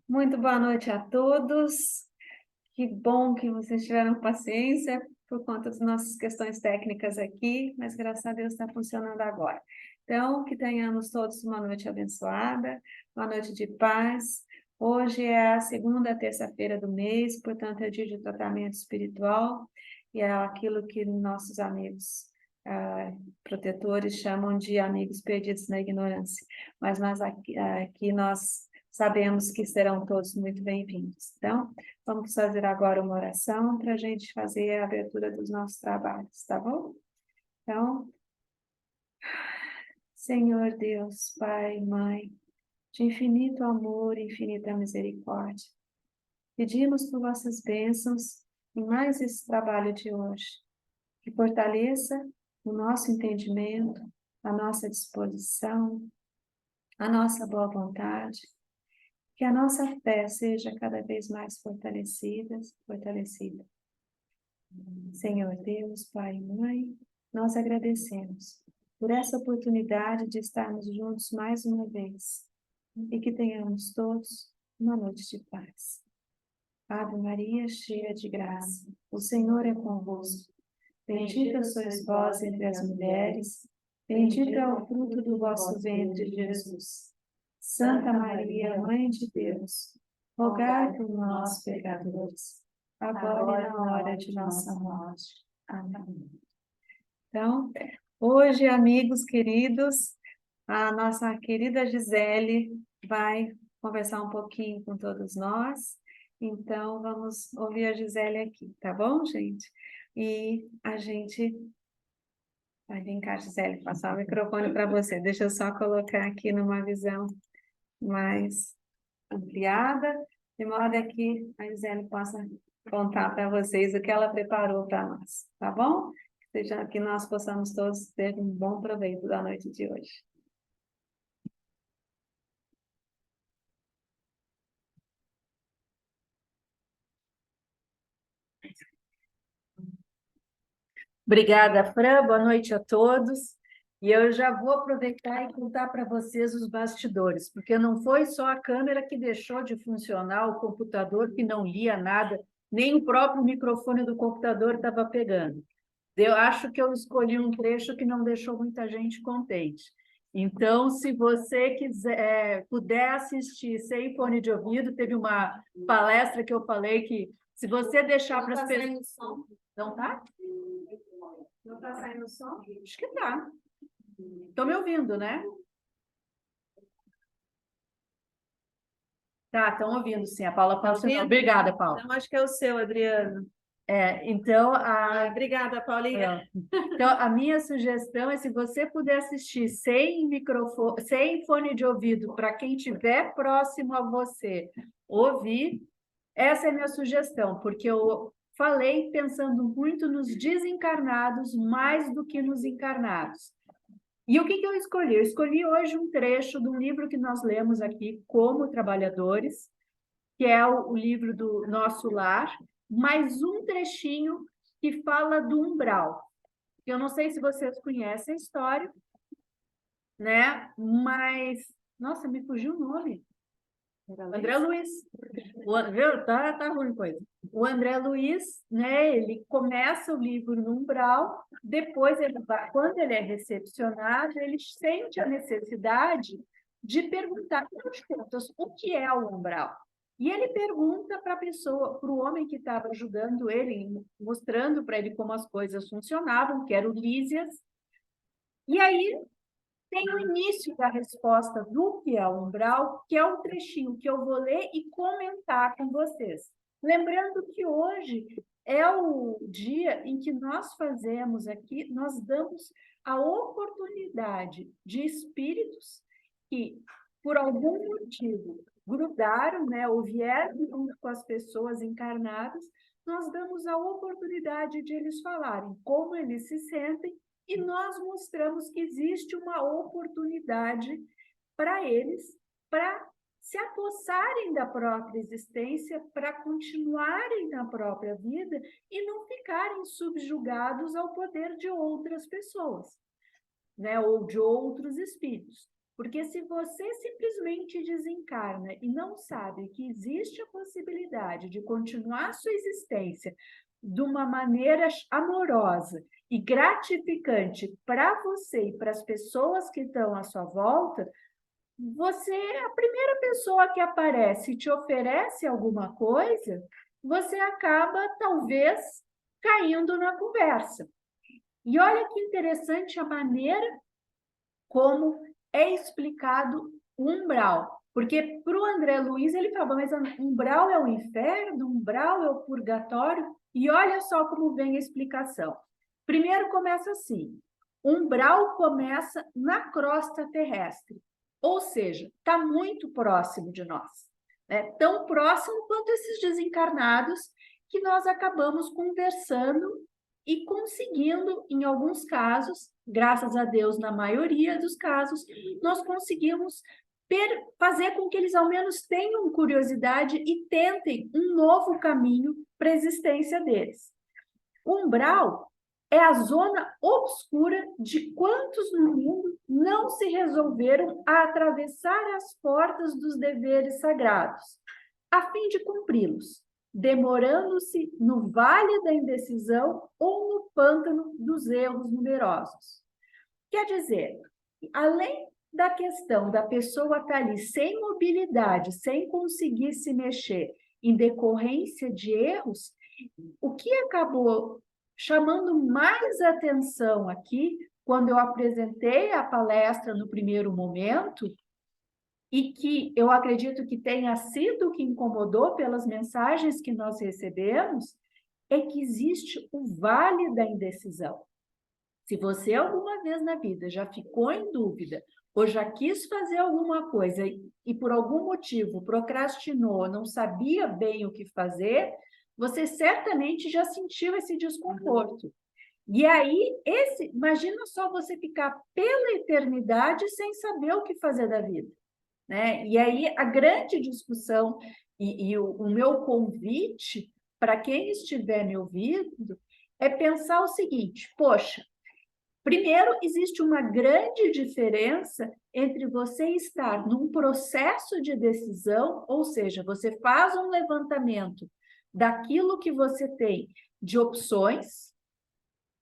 Muito boa noite a todos. Que bom que vocês tiveram paciência por conta das nossas questões técnicas aqui, mas graças a Deus está funcionando agora. Então, que tenhamos todos uma noite abençoada, uma noite de paz. Hoje é a segunda terça-feira do mês, portanto, é dia de tratamento espiritual, e é aquilo que nossos amigos protetores chamam de amigos perdidos na ignorância. Mas nós aqui nós sabemos que serão todos muito bem-vindos. Então, vamos fazer agora uma oração para a gente fazer a abertura dos nossos trabalhos, tá bom? Então, Senhor Deus, Pai, Mãe, de infinito amor e infinita misericórdia, pedimos por vossas bênçãos em mais esse trabalho de hoje, que fortaleça o nosso entendimento, a nossa disposição, a nossa boa vontade, que a nossa fé seja cada vez mais fortalecida. Senhor Deus, Pai e Mãe, nós agradecemos por essa oportunidade de estarmos juntos mais uma vez e que tenhamos todos uma noite de paz. Ave Maria, cheia de graça, o Senhor é convosco. Bendita sois vós entre as mulheres, bendito é o fruto do vosso ventre, Jesus. Santa Maria, Mãe de Deus, rogai por nós, pecadores, agora e na hora de nossa morte. Amém. Então, hoje, amigos queridos, a nossa querida Gisele vai conversar um pouquinho com todos nós. Então, vamos ouvir a Gisele aqui, tá bom, gente? E a gente vai vir cá, Gisele, passar o microfone para você. Deixa eu só colocar aqui numa visão mais ampliada, de modo a que a Gisele possa contar para vocês o que ela preparou para nós, tá bom? Seja que nós possamos todos ter um bom proveito da noite de hoje. Obrigada, Fran. Boa noite a todos. E eu já vou aproveitar e contar para vocês os bastidores, porque não foi só a câmera que deixou de funcionar, o computador que não lia nada, nem o próprio microfone do computador estava pegando. Eu acho que eu escolhi um trecho que não deixou muita gente contente. Então, se você puder assistir sem fone de ouvido, teve uma palestra que eu falei que se você deixar para as pessoas... Não tá? Não está saindo som? Acho que tá. Estão me ouvindo, né? Tá, estão ouvindo, sim. A Paula está ouvindo. Obrigada, Paula. Então, acho que é o seu, Adriano. Então, Obrigada, Paulinha. Então, a minha sugestão é se você puder assistir sem microfone, sem fone de ouvido, para quem estiver próximo a você ouvir, essa é a minha sugestão, porque eu falei pensando muito nos desencarnados mais do que nos encarnados. E o que eu escolhi? Eu escolhi hoje um trecho do livro que nós lemos aqui, Como Trabalhadores, que é o livro do Nosso Lar, mais um trechinho que fala do umbral. Eu não sei se vocês conhecem a história, né? Mas, nossa, me fugiu o nome. André Luiz. Tá ruim coisa. O André Luiz, né? Ele começa o livro no umbral, depois quando ele é recepcionado, ele sente a necessidade de perguntar, o que é o umbral? E ele pergunta para a pessoa, para o homem que estava ajudando ele, mostrando para ele como as coisas funcionavam, que era o Lísias. E aí tem o início da resposta do que é o umbral, que é um trechinho que eu vou ler e comentar com vocês. Lembrando que hoje é o dia em que nós fazemos aqui, nós damos a oportunidade de espíritos que, por algum motivo, grudaram, né, ou vieram junto com as pessoas encarnadas, nós damos a oportunidade de eles falarem como eles se sentem e nós mostramos que existe uma oportunidade para eles, para se apossarem da própria existência, para continuarem na própria vida e não ficarem subjugados ao poder de outras pessoas, né, ou de outros espíritos. Porque se você simplesmente desencarna e não sabe que existe a possibilidade de continuar a sua existência de uma maneira amorosa e gratificante para você e para as pessoas que estão à sua volta, você é a primeira pessoa que aparece e te oferece alguma coisa, você acaba, talvez, caindo na conversa. E olha que interessante a maneira como é explicado o umbral. Porque para o André Luiz, ele fala, mas umbral é o inferno, umbral é o purgatório, e olha só como vem a explicação. Primeiro começa assim, umbral começa na crosta terrestre, ou seja, está muito próximo de nós, né? Tão próximo quanto esses desencarnados que nós acabamos conversando e conseguindo, em alguns casos, graças a Deus, na maioria dos casos, nós conseguimos fazer com que eles ao menos tenham curiosidade e tentem um novo caminho para a existência deles. O umbral é a zona obscura de quantos no mundo não se resolveram a atravessar as portas dos deveres sagrados, a fim de cumpri-los, demorando-se no vale da indecisão ou no pântano dos erros numerosos. Quer dizer, além da questão da pessoa estar ali sem mobilidade, sem conseguir se mexer, em decorrência de erros, o que acabou chamando mais atenção aqui, quando eu apresentei a palestra no primeiro momento, e que eu acredito que tenha sido o que incomodou pelas mensagens que nós recebemos, é que existe o vale da indecisão. Se você alguma vez na vida já ficou em dúvida, ou já quis fazer alguma coisa e por algum motivo procrastinou, não sabia bem o que fazer, você certamente já sentiu esse desconforto. E aí, imagina só você ficar pela eternidade sem saber o que fazer da vida, né? E aí, a grande discussão e o meu convite para quem estiver me ouvindo é pensar o seguinte: poxa, primeiro, existe uma grande diferença entre você estar num processo de decisão, ou seja, você faz um levantamento daquilo que você tem de opções,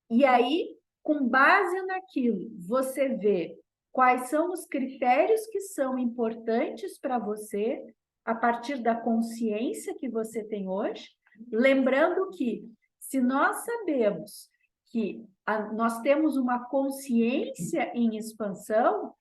e aí, com base naquilo, você vê quais são os critérios que são importantes para você, a partir da consciência que você tem hoje. Lembrando que, se nós sabemos que nós temos uma consciência em expansão,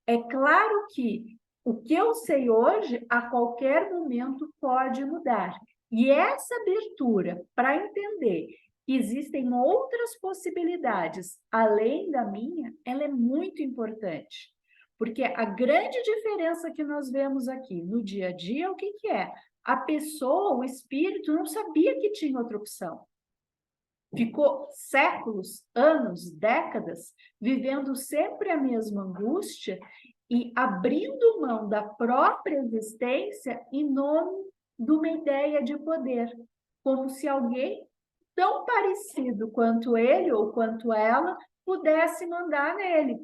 é claro que o que eu sei hoje, a qualquer momento, pode mudar. E essa abertura para entender que existem outras possibilidades além da minha, ela é muito importante. Porque a grande diferença que nós vemos aqui no dia a dia, o que é? A pessoa, o espírito, não sabia que tinha outra opção. Ficou séculos, anos, décadas, vivendo sempre a mesma angústia e abrindo mão da própria existência em nome de uma ideia de poder, como se alguém tão parecido quanto ele ou quanto ela pudesse mandar nele,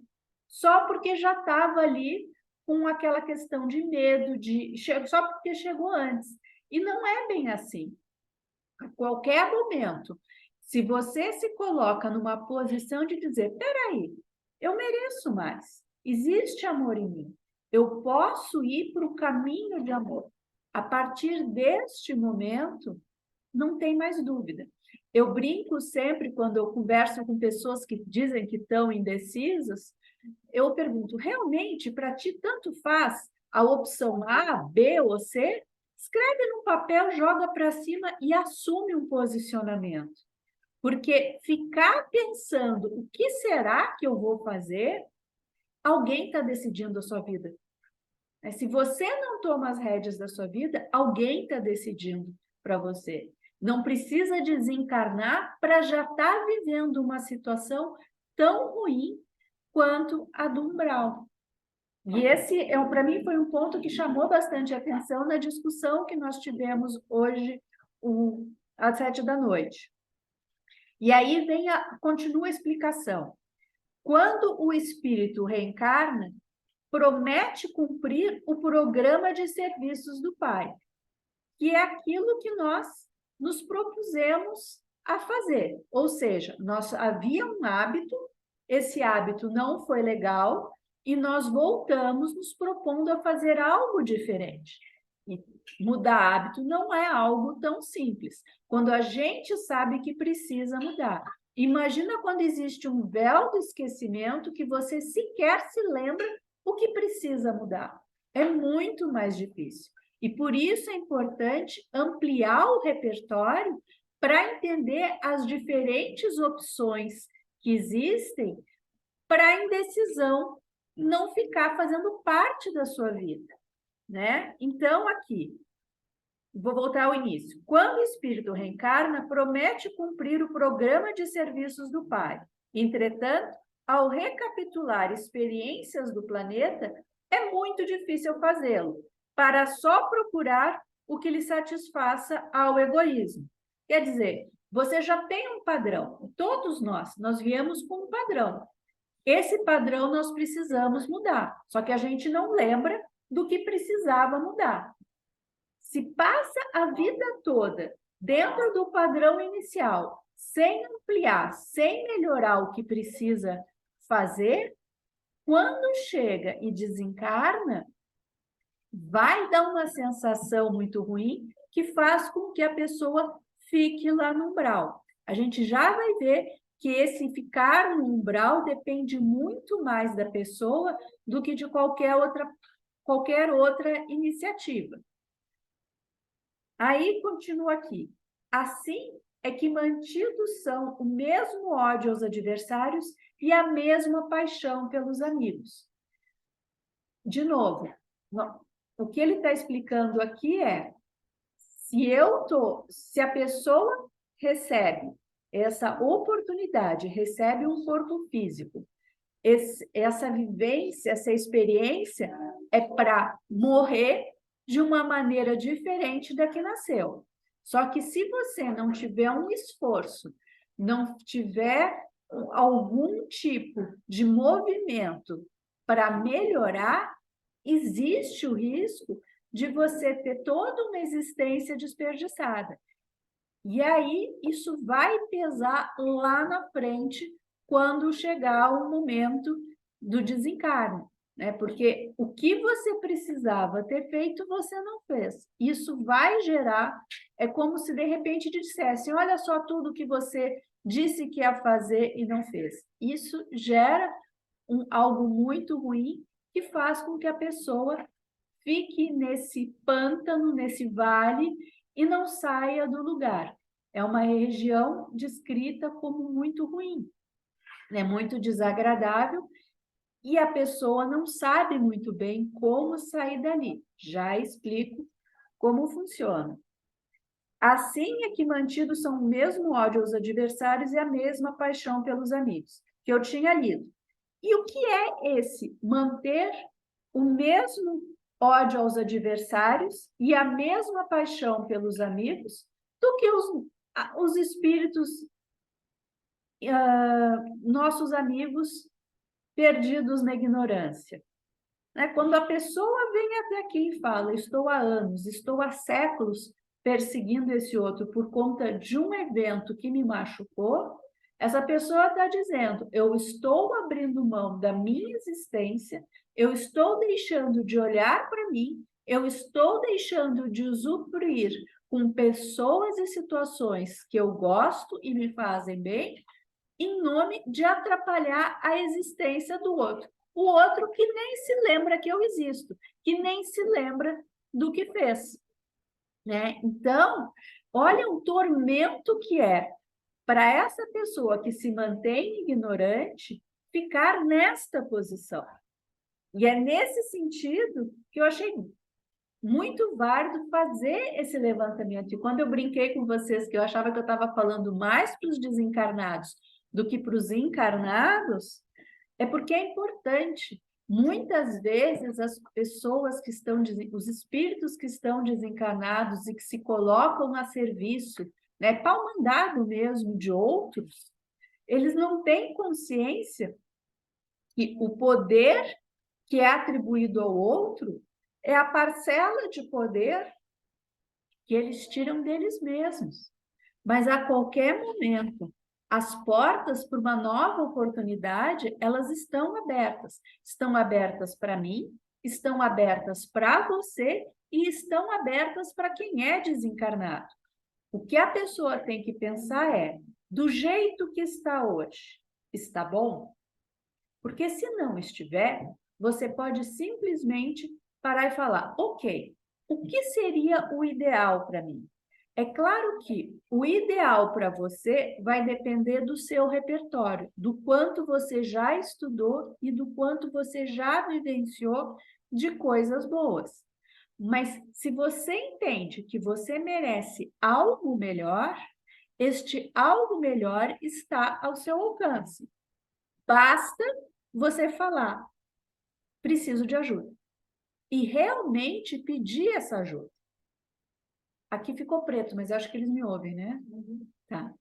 só porque já estava ali com aquela questão de medo, só porque chegou antes. E não é bem assim. A qualquer momento, se você se coloca numa posição de dizer, peraí, eu mereço mais, existe amor em mim, eu posso ir para o caminho de amor. A partir deste momento, não tem mais dúvida. Eu brinco sempre quando eu converso com pessoas que dizem que estão indecisas, eu pergunto, realmente, para ti tanto faz a opção A, B ou C? Escreve no papel, joga para cima e assume um posicionamento. Porque ficar pensando o que será que eu vou fazer, alguém está decidindo a sua vida. Se você não toma as rédeas da sua vida, alguém está decidindo para você. Não precisa desencarnar para já estar vivendo uma situação tão ruim quanto a do umbral. E esse, para mim, foi um ponto que chamou bastante atenção na discussão que nós tivemos hoje, às 7 da noite. E aí continua a explicação. Quando o espírito reencarna, promete cumprir o programa de serviços do Pai, que é aquilo que nós nos propusemos a fazer. Ou seja, havia um hábito, esse hábito não foi legal, e nós voltamos nos propondo a fazer algo diferente. E mudar hábito não é algo tão simples, quando a gente sabe que precisa mudar. Imagina quando existe um véu do esquecimento que você sequer se lembra o que precisa mudar. É muito mais difícil. E por isso é importante ampliar o repertório para entender as diferentes opções que existem para a indecisão não ficar fazendo parte da sua vida, né? Então, aqui, vou voltar ao início. Quando o espírito reencarna, promete cumprir o programa de serviços do Pai. Entretanto, ao recapitular experiências do planeta, é muito difícil fazê-lo, para só procurar o que lhe satisfaça ao egoísmo. Quer dizer, você já tem um padrão, todos nós viemos com um padrão. Esse padrão nós precisamos mudar, só que a gente não lembra do que precisava mudar. Se passa a vida toda dentro do padrão inicial, sem ampliar, sem melhorar o que precisa fazer, quando chega e desencarna, vai dar uma sensação muito ruim que faz com que a pessoa fique lá no umbral. A gente já vai ver que esse ficar no umbral depende muito mais da pessoa do que de qualquer outra iniciativa. Aí, continua aqui. Assim é que mantidos são o mesmo ódio aos adversários e a mesma paixão pelos amigos. De novo, o que ele está explicando aqui é, se a pessoa recebe essa oportunidade, recebe um corpo físico, essa vivência, essa experiência é para morrer de uma maneira diferente da que nasceu. Só que se você não tiver um esforço, não tiver algum tipo de movimento para melhorar, existe o risco de você ter toda uma existência desperdiçada. E aí, isso vai pesar lá na frente, quando chegar o momento do desencarne, né? Porque o que você precisava ter feito, você não fez. Isso vai gerar, é como se de repente dissessem, olha só tudo que você disse que ia fazer e não fez. Isso gera algo muito ruim que faz com que a pessoa fique nesse pântano, nesse vale e não saia do lugar. É uma região descrita como muito ruim, é muito desagradável e a pessoa não sabe muito bem como sair dali. Já explico como funciona. Assim é que mantidos são o mesmo ódio aos adversários e a mesma paixão pelos amigos, que eu tinha lido. E o que é esse manter o mesmo ódio aos adversários e a mesma paixão pelos amigos do que os espíritos, nossos amigos perdidos na ignorância? Né? Quando a pessoa vem até aqui e fala, estou há anos, estou há séculos perseguindo esse outro por conta de um evento que me machucou, essa pessoa está dizendo, eu estou abrindo mão da minha existência, eu estou deixando de olhar para mim, eu estou deixando de usufruir com pessoas e situações que eu gosto e me fazem bem, em nome de atrapalhar a existência do outro. O outro que nem se lembra que eu existo, que nem se lembra do que fez. Né? Então, olha o tormento que é para essa pessoa que se mantém ignorante ficar nesta posição. E é nesse sentido que eu achei muito válido fazer esse levantamento. E quando eu brinquei com vocês que eu achava que eu estava falando mais para os desencarnados do que para os encarnados, é porque é importante. Muitas vezes as pessoas que estão, os espíritos que estão desencarnados e que se colocam a serviço, né, pau mandado mesmo de outros, eles não têm consciência que o poder que é atribuído ao outro é a parcela de poder que eles tiram deles mesmos. Mas a qualquer momento, as portas para uma nova oportunidade, elas estão abertas. Estão abertas para mim, estão abertas para você e estão abertas para quem é desencarnado. O que a pessoa tem que pensar é, do jeito que está hoje, está bom? Porque se não estiver, você pode simplesmente parar e falar, ok, o que seria o ideal para mim? É claro que o ideal para você vai depender do seu repertório, do quanto você já estudou e do quanto você já vivenciou de coisas boas. Mas se você entende que você merece algo melhor, este algo melhor está ao seu alcance. Basta você falar, preciso de ajuda. E realmente pedir essa ajuda. Aqui ficou preto, mas acho que eles me ouvem, né? Tá.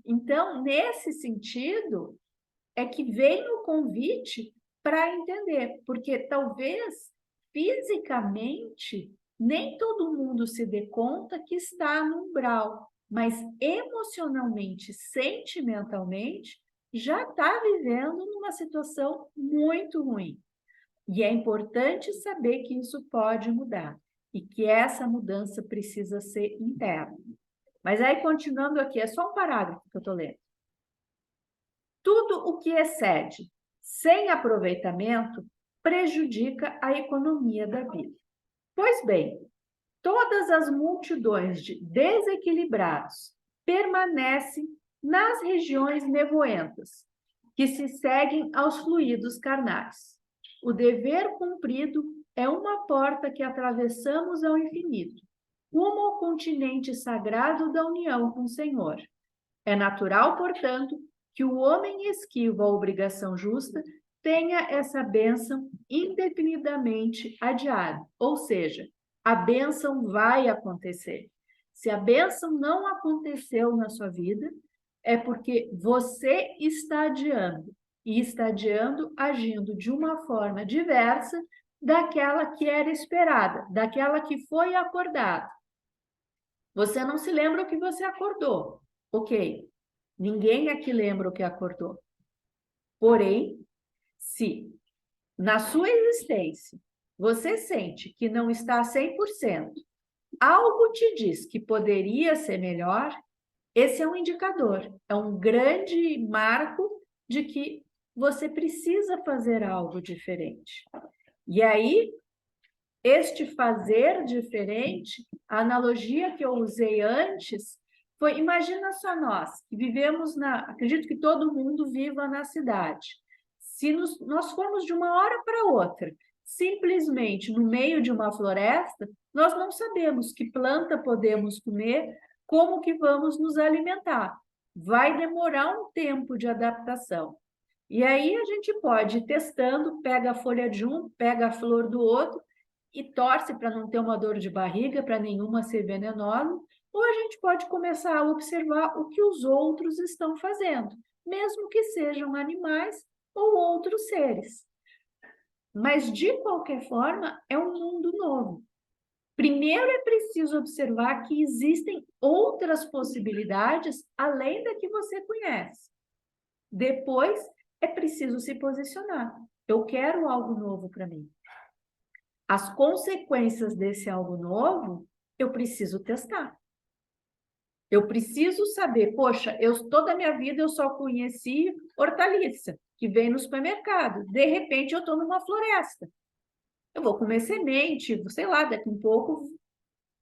Então, nesse sentido, é que vem o convite para entender, porque talvez fisicamente nem todo mundo se dê conta que está no umbral, mas emocionalmente, sentimentalmente, já está vivendo numa situação muito ruim. E é importante saber que isso pode mudar e que essa mudança precisa ser interna. Mas aí, continuando aqui, é só um parágrafo que eu estou lendo. Tudo o que excede sem aproveitamento prejudica a economia da vida. Pois bem, todas as multidões de desequilibrados permanecem nas regiões nevoentas, que se seguem aos fluidos carnais. O dever cumprido é uma porta que atravessamos ao infinito, rumo ao continente sagrado da união com o Senhor. É natural, portanto, que o homem esquivo à obrigação justa tenha essa bênção indefinidamente adiada, ou seja, a bênção vai acontecer. Se a bênção não aconteceu na sua vida, é porque você está adiando, e está adiando agindo de uma forma diversa daquela que era esperada, daquela que foi acordada. Você não se lembra o que você acordou, ok? Ninguém aqui lembra o que acordou. Porém, se na sua existência você sente que não está 100%, algo te diz que poderia ser melhor, esse é um indicador, é um grande marco de que você precisa fazer algo diferente. E aí, este fazer diferente, a analogia que eu usei antes, foi, imagina só nós, que vivemos acredito que todo mundo viva na cidade. Se nós formos de uma hora para outra, simplesmente no meio de uma floresta, nós não sabemos que planta podemos comer, como que vamos nos alimentar. Vai demorar um tempo de adaptação. E aí a gente pode ir testando, pega a folha de um, pega a flor do outro, e torce para não ter uma dor de barriga, para nenhuma ser venenosa, ou a gente pode começar a observar o que os outros estão fazendo, mesmo que sejam animais ou outros seres. Mas, de qualquer forma, é um mundo novo. Primeiro é preciso observar que existem outras possibilidades além da que você conhece. Depois, é preciso se posicionar. Eu quero algo novo para mim. As consequências desse algo novo, eu preciso testar. Eu preciso saber, poxa, toda a minha vida eu só conheci hortaliça, que vem no supermercado. De repente, eu estou numa floresta. Eu vou comer semente, sei lá, daqui um pouco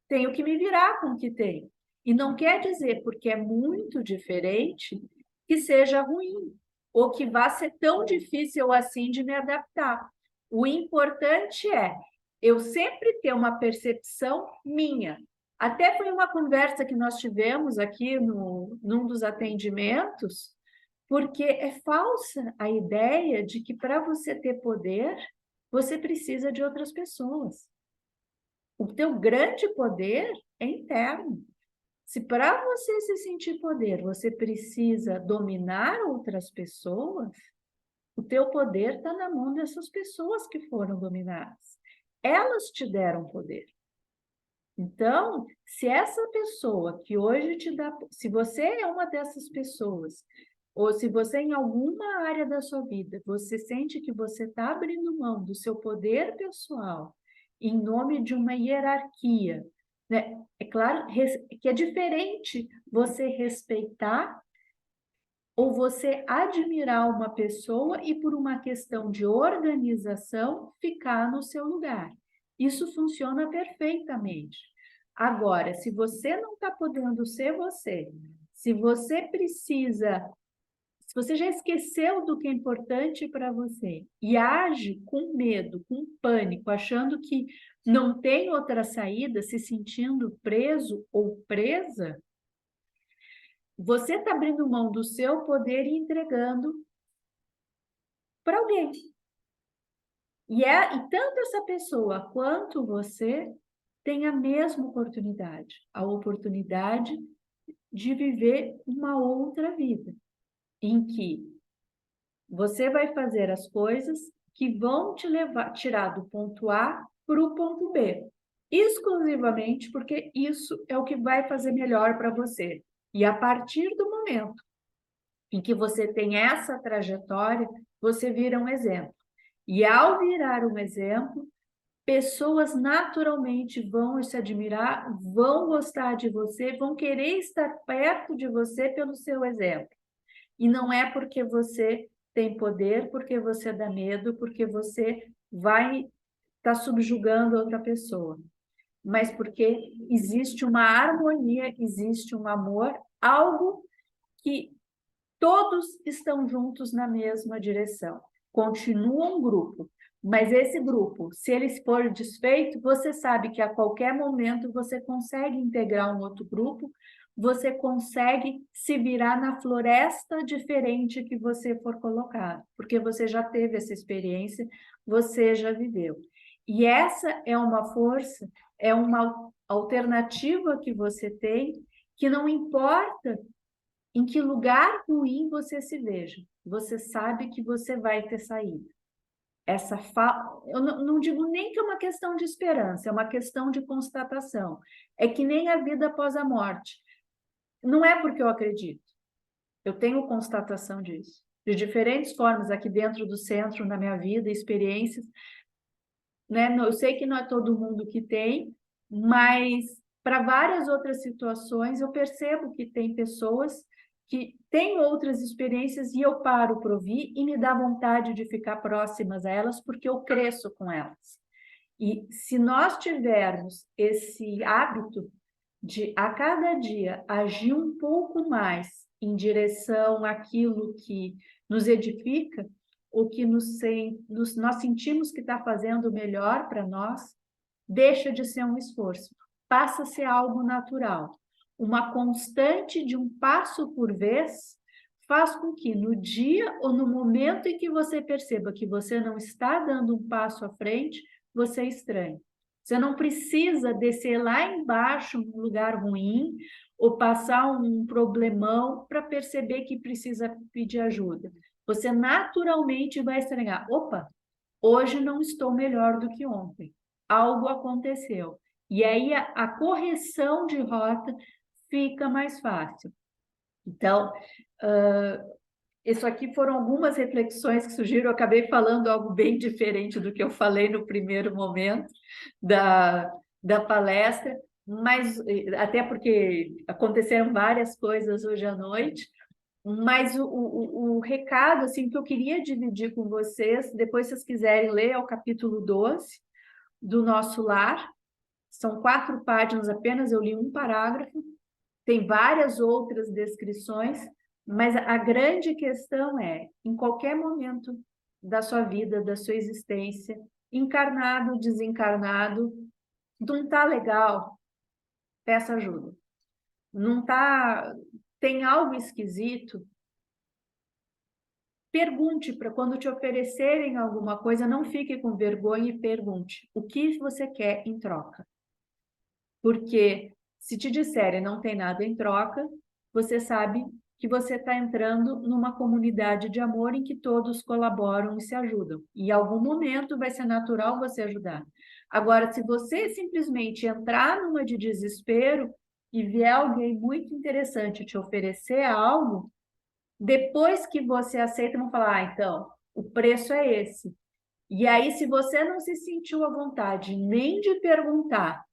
tenho que me virar com o que tem. E não quer dizer, porque é muito diferente, que seja ruim, ou que vá ser tão difícil assim de me adaptar. O importante é eu sempre ter uma percepção minha. Até foi uma conversa que nós tivemos aqui num dos atendimentos, porque é falsa a ideia de que para você ter poder, você precisa de outras pessoas. O teu grande poder é interno. Se para você se sentir poder, você precisa dominar outras pessoas, O teu poder está na mão dessas pessoas que foram dominadas. Elas te deram poder. Então, se essa pessoa que hoje te dá... Se você é uma dessas pessoas, ou se você em alguma área da sua vida, você sente que você está abrindo mão do seu poder pessoal em nome de uma hierarquia, né? É claro que é diferente você respeitar ou você admirar uma pessoa e, por uma questão de organização, ficar no seu lugar. Isso funciona perfeitamente. Agora, se você não está podendo ser você, se você precisa, se você já esqueceu do que é importante para você e age com medo, com pânico, achando que não tem outra saída, se sentindo preso ou presa, você está abrindo mão do seu poder e entregando para alguém. E tanto essa pessoa quanto você têm a mesma oportunidade, a oportunidade de viver uma outra vida, em que você vai fazer as coisas que vão te levar, tirar do ponto A para o ponto B, exclusivamente porque isso é o que vai fazer melhor para você. E a partir do momento em que você tem essa trajetória, você vira um exemplo. E ao virar um exemplo, pessoas naturalmente vão se admirar, vão gostar de você, vão querer estar perto de você pelo seu exemplo. E não é porque você tem poder, porque você dá medo, porque você vai estar subjugando outra pessoa, mas porque existe uma harmonia, existe um amor, algo que todos estão juntos na mesma direção. Continua um grupo, mas esse grupo, se ele for desfeito, você sabe que a qualquer momento você consegue integrar um outro grupo, você consegue se virar na floresta diferente que você for colocado, porque você já teve essa experiência, você já viveu. E essa é uma força, é uma alternativa que você tem, que não importa em que lugar ruim você se veja, você sabe que você vai ter saída. Eu não digo nem que é uma questão de esperança, é uma questão de constatação. É que nem a vida após a morte. Não é porque eu acredito, eu tenho constatação disso. De diferentes formas aqui dentro do centro, na minha vida, experiências, né? Eu sei que não é todo mundo que tem, mas para várias outras situações eu percebo que tem pessoas que têm outras experiências e eu paro para ouvir e me dá vontade de ficar próximas a elas porque eu cresço com elas. E se nós tivermos esse hábito de a cada dia agir um pouco mais em direção àquilo que nos edifica, o que nós sentimos que está fazendo melhor para nós, deixa de ser um esforço, passa a ser algo natural. Uma constante de um passo por vez faz com que no dia ou no momento em que você perceba que você não está dando um passo à frente, você estranhe. Você não precisa descer lá embaixo, num lugar ruim, ou passar um problemão para perceber que precisa pedir ajuda. Você naturalmente vai estranhar. Opa, hoje não estou melhor do que ontem. Algo aconteceu. E aí a correção de rota fica mais fácil. Então, isso aqui foram algumas reflexões que surgiram. Eu acabei falando algo bem diferente do que eu falei no primeiro momento da palestra, mas até porque aconteceram várias coisas hoje à noite, mas o recado assim, que eu queria dividir com vocês, depois se vocês quiserem ler, é o capítulo 12 do Nosso Lar. São 4 páginas apenas, eu li um parágrafo, tem várias outras descrições, mas a grande questão é, em qualquer momento da sua vida, da sua existência, encarnado, desencarnado, não está legal, peça ajuda. Não está, tem algo esquisito, pergunte para quando te oferecerem alguma coisa, não fique com vergonha e pergunte o que você quer em troca. Porque se te disserem não tem nada em troca, você sabe que você está entrando numa comunidade de amor em que todos colaboram e se ajudam. E em algum momento vai ser natural você ajudar. Agora, se você simplesmente entrar numa de desespero e vier alguém muito interessante te oferecer algo, depois que você aceita, vão falar, então, o preço é esse. E aí, se você não se sentiu à vontade nem de perguntar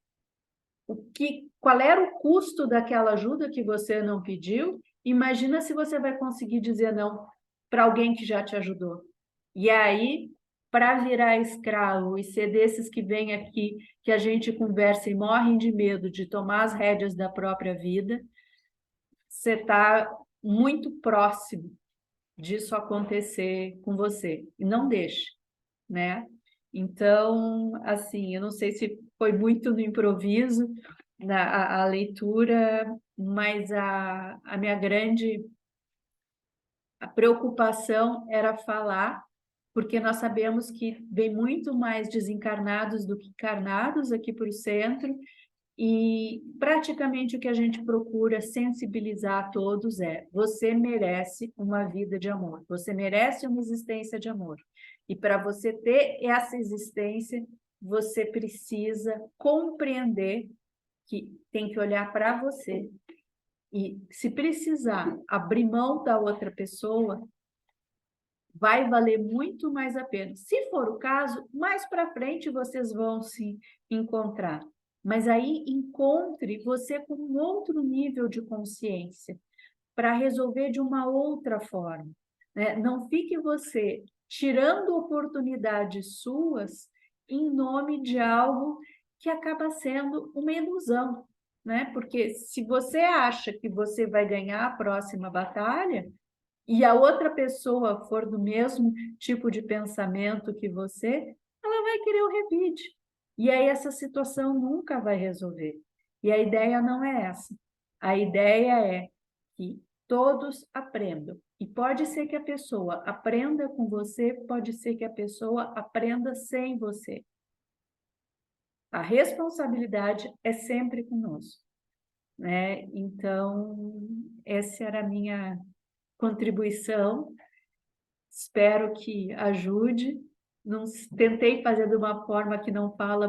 qual era o custo daquela ajuda que você não pediu, imagina se você vai conseguir dizer não para alguém que já te ajudou. E aí, para virar escravo e ser desses que vêm aqui, que a gente conversa e morrem de medo de tomar as rédeas da própria vida, você está muito próximo disso acontecer com você. E não deixe, né? Então, assim, eu não sei se foi muito no improviso, a leitura, mas a minha grande preocupação era falar, porque nós sabemos que vem muito mais desencarnados do que encarnados aqui para o centro, e praticamente o que a gente procura sensibilizar a todos é: você merece uma vida de amor, você merece uma existência de amor. E para você ter essa existência, você precisa compreender que tem que olhar para você. E se precisar abrir mão da outra pessoa, vai valer muito mais a pena. Se for o caso, mais para frente vocês vão se encontrar. Mas aí encontre você com um outro nível de consciência para resolver de uma outra forma, né? Não fique você tirando oportunidades suas em nome de algo que acaba sendo uma ilusão, né? Porque se você acha que você vai ganhar a próxima batalha, e a outra pessoa for do mesmo tipo de pensamento que você, ela vai querer o revide. E aí essa situação nunca vai resolver. E a ideia não é essa. A ideia é que todos aprendam. E pode ser que a pessoa aprenda com você, pode ser que a pessoa aprenda sem você. A responsabilidade é sempre conosco, né? Então, essa era a minha contribuição. Espero que ajude. Não, tentei fazer de uma forma que não fala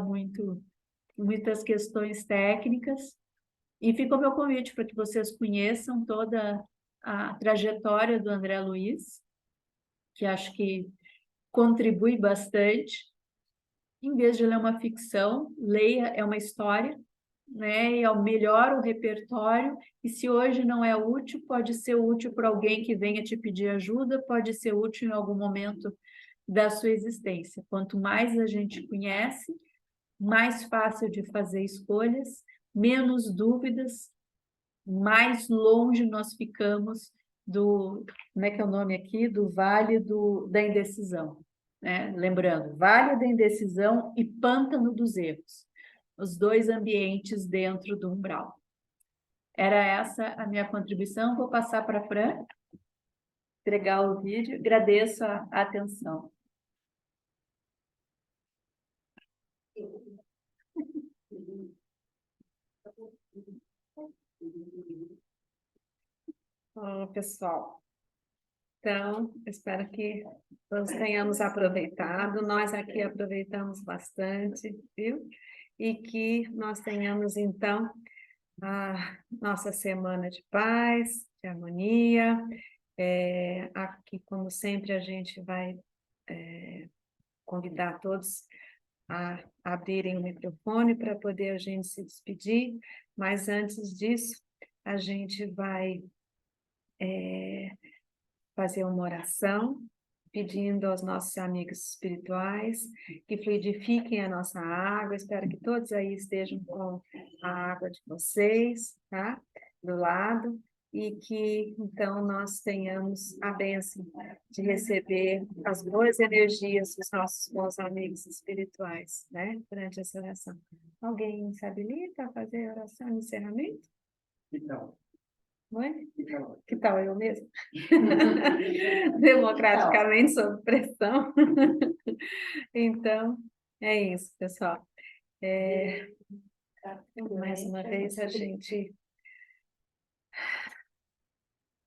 muitas questões técnicas. E fica o meu convite para que vocês conheçam toda a trajetória do André Luiz, que acho que contribui bastante. Em vez de ler uma ficção, leia, é uma história, né? E melhora o repertório. E se hoje não é útil, pode ser útil para alguém que venha te pedir ajuda, pode ser útil em algum momento da sua existência. Quanto mais a gente conhece, mais fácil de fazer escolhas, menos dúvidas, mais longe nós ficamos como é que é o nome aqui? Do vale da indecisão, né? Lembrando, vale da indecisão e pântano dos erros, os dois ambientes dentro do umbral. Era essa a minha contribuição. Vou passar para a Fran, entregar o vídeo. Agradeço a atenção. Olá, pessoal. Então, espero que todos tenhamos aproveitado. Nós aqui aproveitamos bastante, viu? E que nós tenhamos, então, a nossa semana de paz, de harmonia. Aqui, como sempre, a gente vai convidar todos a abrirem o microfone para poder a gente se despedir, mas antes disso, a gente vai fazer uma oração, pedindo aos nossos amigos espirituais que fluidifiquem a nossa água. Espero que todos aí estejam com a água de vocês, tá? Do lado, e que então nós tenhamos a bênção de receber as boas energias dos nossos bons amigos espirituais, né? Durante essa oração. Alguém se habilita a fazer a oração de encerramento? Então. Oi? Que tal eu mesmo? Democraticamente, sob pressão. Então, é isso, pessoal. Mais uma vez, a gente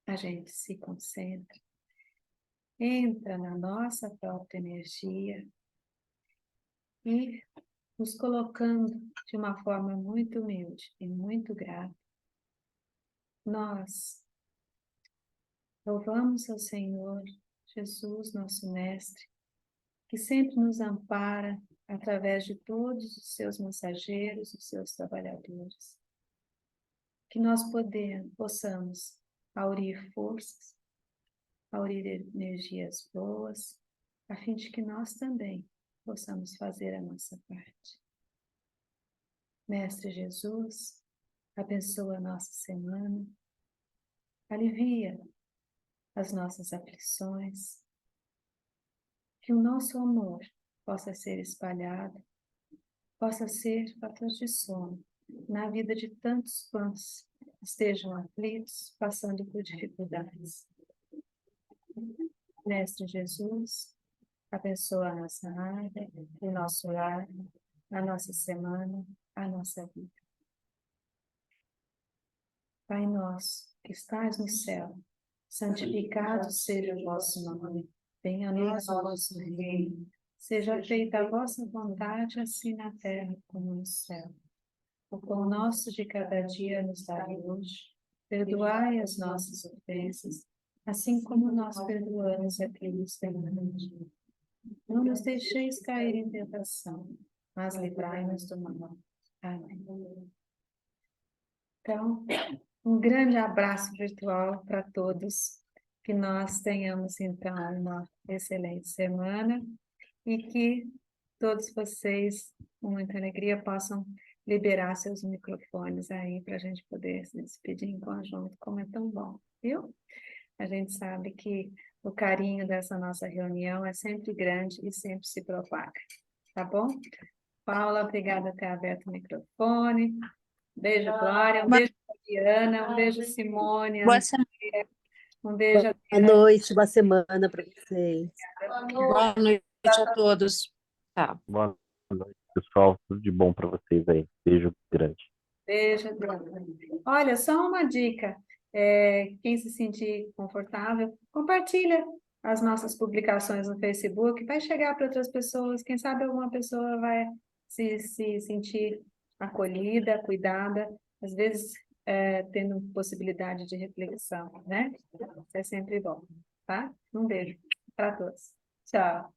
a gente se concentra, entra na nossa própria energia e nos colocando de uma forma muito humilde e muito grata. Nós louvamos ao Senhor Jesus, nosso Mestre, que sempre nos ampara através de todos os seus mensageiros, os seus trabalhadores. Que nós possamos aurir forças, aurir energias boas, a fim de que nós também possamos fazer a nossa parte. Mestre Jesus, abençoa a nossa semana, alivia as nossas aflições, que o nosso amor possa ser espalhado, possa ser fator de sono na vida de tantos quantos estejam aflitos, passando por dificuldades. Mestre Jesus, abençoa a nossa área, o nosso lar, a nossa semana, a nossa vida. Pai nosso, que estás no céu, santificado seja o vosso nome. Venha a nós o vosso reino. Seja feita a vossa vontade, assim na terra como no céu. O pão nosso de cada dia nos dai hoje. Perdoai as nossas ofensas, assim como nós perdoamos a quem nos tem ofendido. Não nos deixeis cair em tentação, mas livrai-nos do mal. Amém. Então, um grande abraço virtual para todos. Que nós tenhamos, então, uma excelente semana e que todos vocês, com muita alegria, possam liberar seus microfones aí para a gente poder se despedir em conjunto, como é tão bom, viu? A gente sabe que o carinho dessa nossa reunião é sempre grande e sempre se propaga, tá bom? Paula, obrigada por ter aberto o microfone. Beijo, Glória. Um beijo, Diana. Um beijo, Simone. Boa semana. Um beijo, Boa noite, boa semana para vocês. Boa noite a todos. Tá. Boa noite, pessoal. Tudo de bom para vocês aí. Beijo grande. Beijo, Diana. Olha, só uma dica. Quem se sentir confortável, compartilha as nossas publicações no Facebook. Vai chegar para outras pessoas. Quem sabe alguma pessoa vai se sentir acolhida, cuidada. Às vezes, tendo possibilidade de reflexão, né? Isso é sempre bom, tá? Um beijo para todos. Tchau.